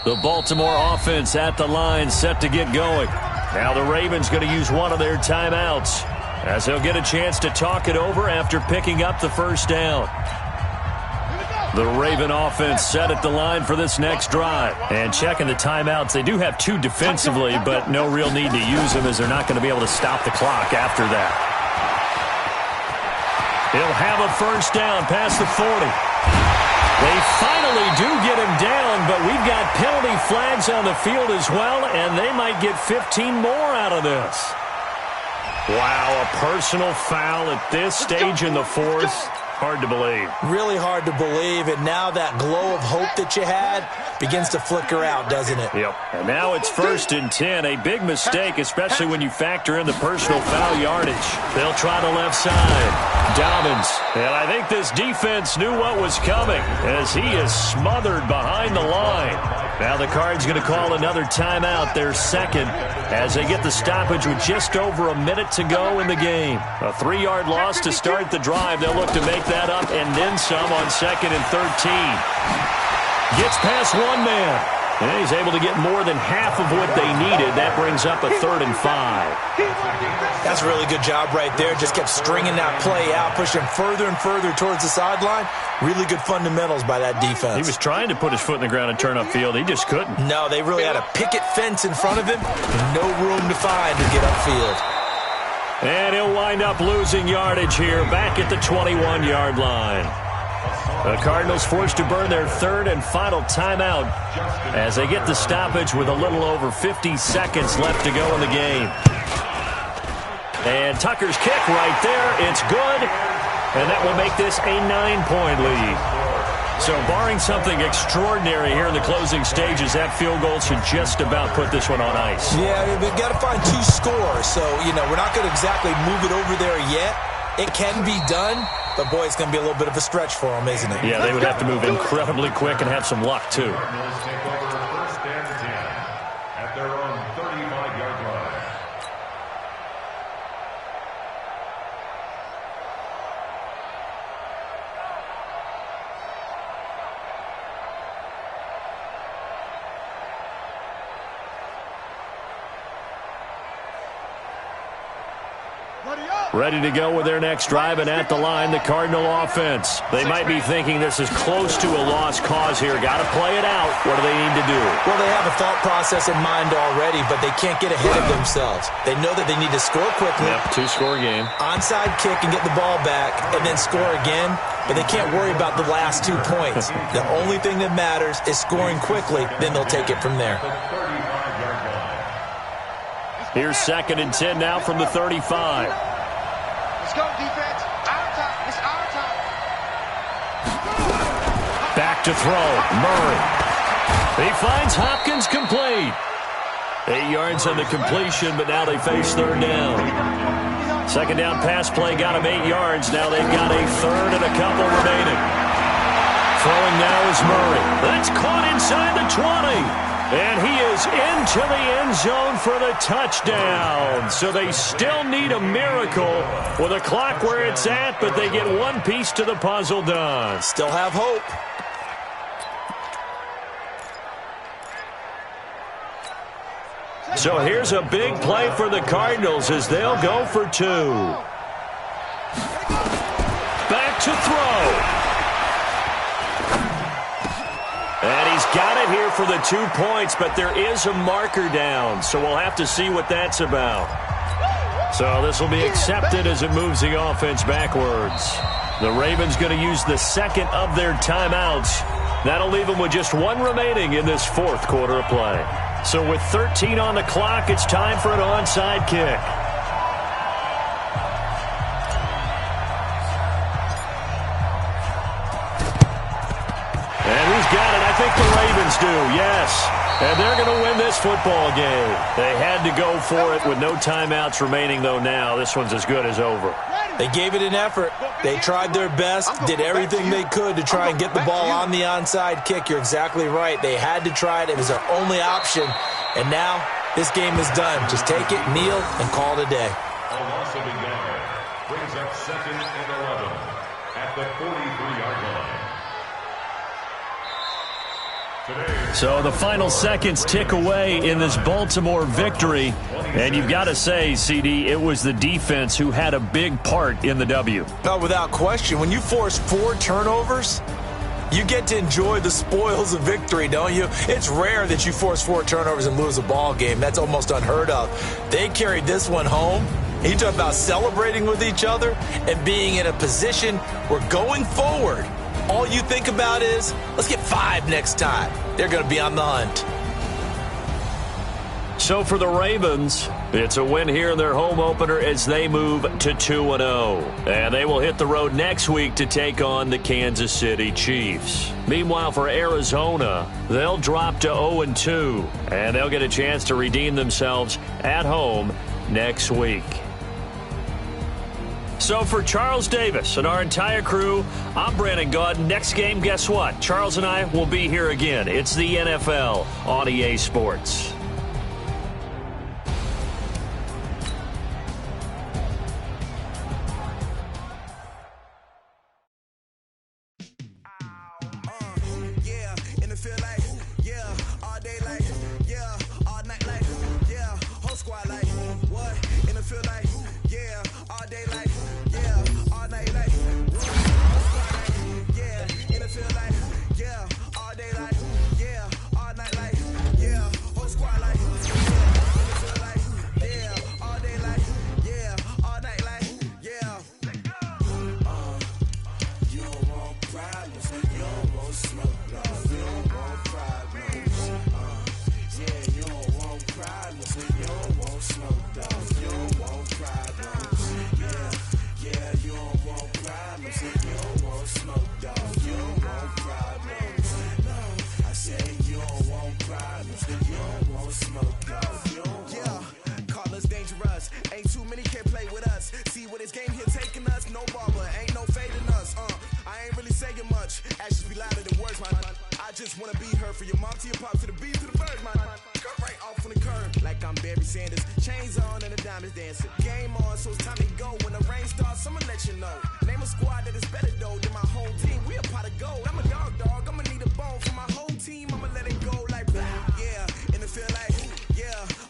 Speaker 3: The Baltimore offense at the line, set to get going. Now the Ravens going to use one of their timeouts, as they'll get a chance to talk it over after picking up the first down. The Raven offense set at the line for this next drive. And checking the timeouts, they do have two defensively, but no real need to use them, as they're not going to be able to stop the clock after that. He'll have a first down past the 40. They finally do get him down, but we've got penalty flags on the field as well, and they might get 15 more out of this. Wow, a personal foul at this stage in the fourth. Hard to believe.
Speaker 4: Really hard to believe, and now that glow of hope that you had begins to flicker out, doesn't it?
Speaker 3: Yep. And now it's 1st and 10. A big mistake, especially when you factor in the personal foul yardage. They'll try the left side. Dobbins. And I think this defense knew what was coming, as he is smothered behind the line. Now the Cards going to call another timeout, their second, as they get the stoppage with just over a minute to go in the game. A 3-yard loss to start the drive. They'll look to make that up and then some on 2nd and 13. Gets past one man. And he's able to get more than half of what they needed. That brings up a 3rd and 5.
Speaker 4: That's a really good job right there. Just kept stringing that play out, pushing further and further towards the sideline. Really good fundamentals by that defense.
Speaker 3: He was trying to put his foot in the ground and turn upfield. He just couldn't.
Speaker 4: No, they really had a picket fence in front of him. No room to find to get upfield.
Speaker 3: And he'll wind up losing yardage here back at the 21-yard line. The Cardinals forced to burn their 3rd and final timeout as they get the stoppage with a little over 50 seconds left to go in the game. And Tucker's kick right there. It's good. And that will make this a 9-point lead. So barring something extraordinary here in the closing stages, that field goal should just about put this one on ice.
Speaker 4: Yeah, we've got to find 2 scores. So, we're not going to exactly move it over there yet. It can be done, but, boy, it's going to be a little bit of a stretch for them, isn't it?
Speaker 3: Yeah, they would have to move incredibly quick and have some luck, too.
Speaker 6: Cardinals take over 1st and 10 at their own 35-yard line.
Speaker 3: Ready to go with their next drive, and at the line, the Cardinal offense. They might be thinking this is close to a lost cause here. Got to play it out. What do they need to do?
Speaker 4: Well, they have a thought process in mind already, but they can't get ahead of themselves. They know that they need to score quickly.
Speaker 3: Yep, two-score game.
Speaker 4: Onside kick and get the ball back, and then score again. But they can't worry about the last 2 points. The only thing that matters is scoring quickly. Then they'll take it from there.
Speaker 3: Here's 2nd and 10 now from the 35.
Speaker 5: Let's go, defense. Our time. It's our time.
Speaker 3: Back to throw. Murray. He finds Hopkins complete. 8 yards on the completion, but now they face 3rd down. 2nd down pass play got him 8 yards. Now they've got a 3rd and a couple remaining. Throwing now is Murray. That's caught inside the 20. And he is into the end zone for the touchdown. So they still need a miracle with a clock where it's at, but they get one piece to the puzzle done.
Speaker 4: Still have hope.
Speaker 3: So here's a big play for the Cardinals as they'll go for 2. Back to throw. And he's got it here for the 2 points, but there is a marker down, so we'll have to see what that's about. So this will be accepted as it moves the offense backwards. The Ravens going to use the 2nd of their timeouts. That'll leave them with just 1 remaining in this 4th quarter of play. So with 13 on the clock, it's time for an onside kick. And who's got it? I think the Ravens do, yes. And they're going to win this football game. They had to go for it with no timeouts remaining, though, now. This one's as good as over.
Speaker 4: They gave it an effort. They tried their best, did everything they could to try and get the ball on the onside kick. You're exactly right. They had to try it. It was their only option. And now this game is done. Just take it, kneel, and call it a day.
Speaker 6: A loss of a yard brings up 2nd and 11 at the 43-yard line.
Speaker 3: So the final seconds tick away in this Baltimore victory. And you've got to say, CD, it was the defense who had a big part in the W.
Speaker 4: No, without question. When you force 4 turnovers, you get to enjoy the spoils of victory, don't you? It's rare that you force 4 turnovers and lose a ball game. That's almost unheard of. They carried this one home. You talk about celebrating with each other and being in a position where going forward, all you think about is, let's get 5 next time. They're going to be on the hunt.
Speaker 3: So for the Ravens, it's a win here in their home opener as they move to 2-0. And they will hit the road next week to take on the Kansas City Chiefs. Meanwhile, for Arizona, they'll drop to 0-2. And they'll get a chance to redeem themselves at home next week. So for Charles Davis and our entire crew, I'm Brandon Gaud. Next game, guess what? Charles and I will be here again. It's the NFL on EA Sports.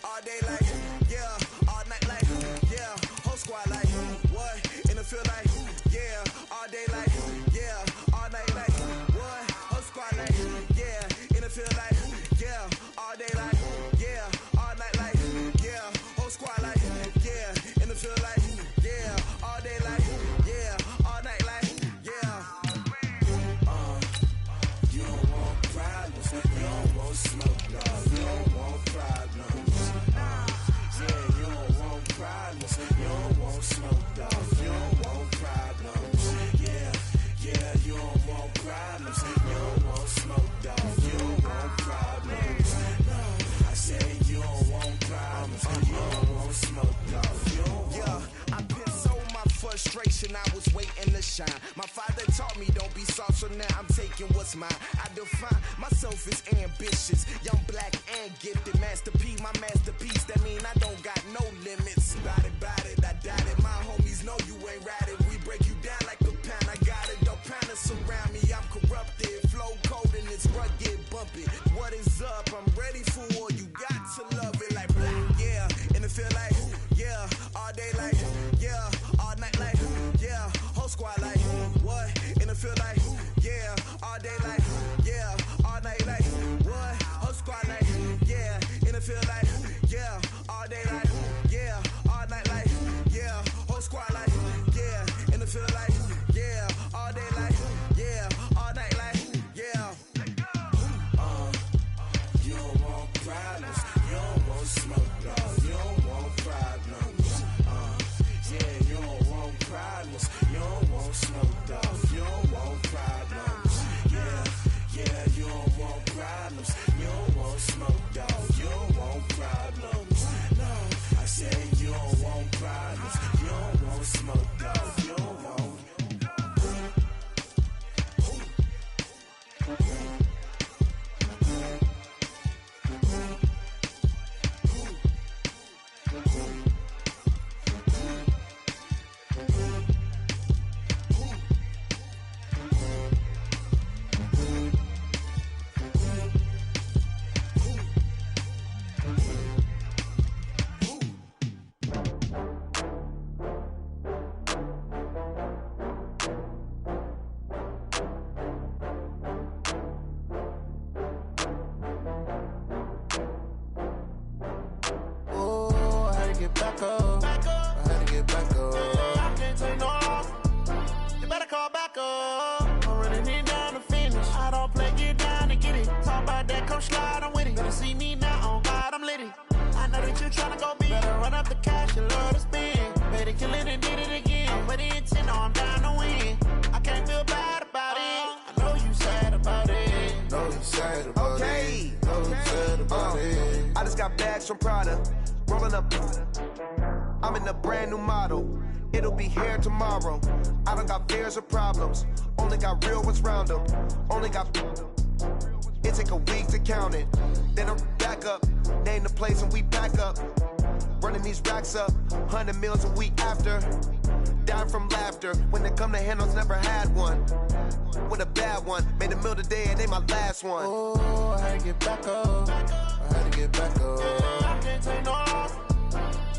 Speaker 1: All day like, yeah, all night like, yeah, whole squad like,
Speaker 8: now I'm taking what's mine. I define myself as ambitious, young, black, and gifted. Masterpiece, my masterpiece. That mean I don't got no limits. Bout it, I doubt it. My homies know you ain't ratted. We break you down like a pound. I got it, don't pound to surround me. I'm corrupted, flow cold and it's rugged, bumpy. What is up? I'm ready for war. You got to love it like yeah, and it feel like yeah, all day like yeah, all night like yeah, whole squad like what? And it feel like yeah, all day like yeah, all night like what? Whole squad like yeah, and it feel like yeah, all day like yeah, all night like yeah, whole squad like yeah, and it feel like yeah, all day like yeah, all night like yeah. You don't want problems, you don't want smoke, no, you don't want problems. Yeah, you don't want problems, you don't want smoke, dog, you don't want problems. Yeah, you don't want problems, you don't want smoke, dog, you don't want problems. No, I said you don't want problems, you don't want smoke, dog, you don't want. From Prada, rolling up. I'm in a brand new model. It'll be here tomorrow. I don't got fears or problems. Only got real ones round them. Only got. It take a week to count it. Then I'm back up. Name the place and we back up. Running these racks up. 100 meals a week after. Dying from laughter. When it come to handles, never had one. With a bad one. Made a meal today and ain't my last one. Oh, I had to get back up. I had to get back up. I can't take no loss.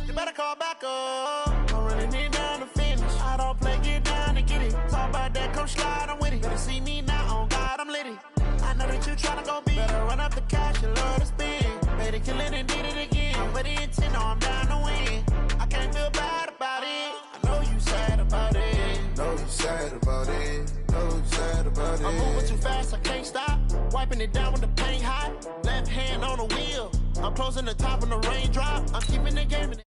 Speaker 8: You better call back up. I'm running it down to finish. I don't play, get down and get it. Talk about that, come slide, I'm with it. Better see me now, on God, I'm litty. I know that you tryna go big. Better run up the cash, you love to spend. Better kill it and did it again. I'm with the intent, no, I'm down to win. I can't feel bad about it. I know you sad about it. Know you sad about it. Know you sad about it. I'm moving too fast, I can't stop. Wiping it down with the paint hot. Left hand on the wheel. I'm closing the top on the raindrop. I'm keeping the game in